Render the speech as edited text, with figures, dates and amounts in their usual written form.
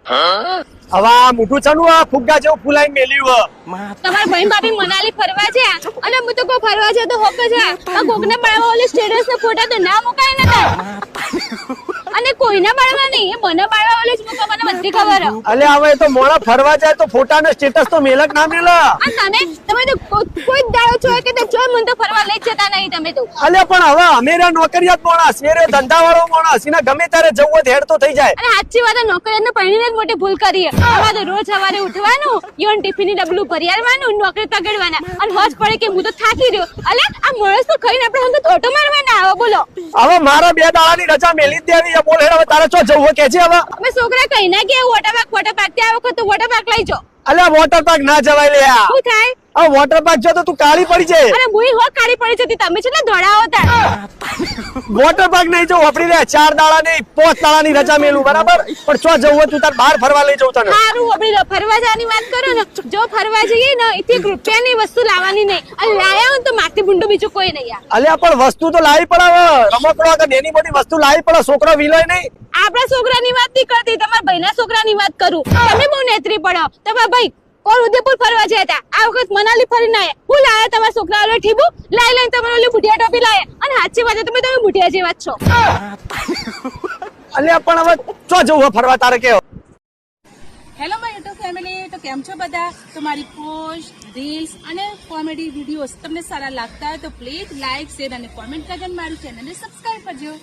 હવે આ મોટું છનું આ ફુગ્ગા જેવું ફૂલાઈ મેલ્યું તમારા ભાઈ ભાભી મનાલી ફરવા છે અને હું તો કોઈ ફરવા છે તો હોક છે આ કોકને બાળવા ઓલે સ્ટેટસ ના ફોટા તો ના મુકાય ને અને કોઈને બાળવા નહીં એ મને બાળવા ઓલે જ મુકા મને બધી ખબર હે અલે હવે તો મોણા ફરવા જાય તો ફોટા ને સ્ટેટસ તો મેલક ના મેલ અને તમે તો કોઈ દાડો છો કે જો મને તો ફરવા લઈ જતા નહીં તમે તો અલે પણ હવે અમેરા નોકરિયાત માણસ શેરે ધંધાવાળો માણસ એને ગમે ત્યારે જવું હોય હેડ તો થઈ જાય અને સાચી વાત નોકરીને પૈણીને જ મોટી ભૂલ કરી આવા તો રોજ સવારે ઉઠવાનું યોન ટિફિન ની ડબલું ભરી આવવાનું નોકરી પકડવાના અને હોજ પડે કે હું તો થાકી રહ્યો અલે આ માણસ તો ખાઈને આપણે હંગત ઓટો મારવાના આવો બોલો હવે મારા 2 દાડાની રજા મેલી જ દેવી બોલ હેડ હવે તારે ચો જવું કે છે હવે અમે છોકરા કઈ ના કે વોટર પાર્ક ત્યાં આ વખત તો વોટર પાર્ક લઈ જો અલે વોટર પાર્ક ના જવાય લે આ શું થાય આ વોટર પાર્ક જો તો તું કાળી પડી જાય અરે મુઈ હો કાળી પડી જતી તમે છે ને દોડાવો તા વોટર પાર્ક નહીં જો આપડી લે 4 દાડા ની 5 દાડાની રજા મેલું બરાબર પણ ચો જવું હોય તું તાર બહાર ફરવા લઈ જઉં તને સારું આપડી ફરવા જવાની વાત કરો ને જો ફરવા જઈએ ને એથી રૂપિયાની વસ્તુ લાવવાની નહીં અને લાયા હોય તો માટી ભૂંડું બીજું કોઈ નહીં યાર અલ્યા પણ વસ્તુ તો લાવી પડે રમકડો કે નાની મોટી વસ્તુ લાવી પડે છોકરો વિલોય નહીં આપણા છોકરાની વાત નહીં કરતી તમારા ભાઈના છોકરાની વાત કરું તમે બહુ નેત્રી પડો તમારા ભાઈ કોણ ઉદયપુર ફરવા ગયા હતા આ વખત મનાલી ફરીને આયા હું લાયા તમારા છોકરા ઓલે ઠીબુ લઈ લઈને તમે ઓલી બુઢિયા ટોપી લાયા અને સાચી વાત તમે બુઢિયા જેવા જ છો અલ્યા પણ હવે ચો જવું ફરવા તારે કે હેલો માય યુટ્યુબ ફેમિલી તો કેમ છો બધા તો મારી પોસ્ટ રીલ્સ અને કોમેડી વિડીયોઝ તમને સારા લાગતા હોય તો પ્લીઝ લાઈક શેર અને કોમેન્ટ કરીને મારું ચેનલને સબસ્ક્રાઇબ કરજો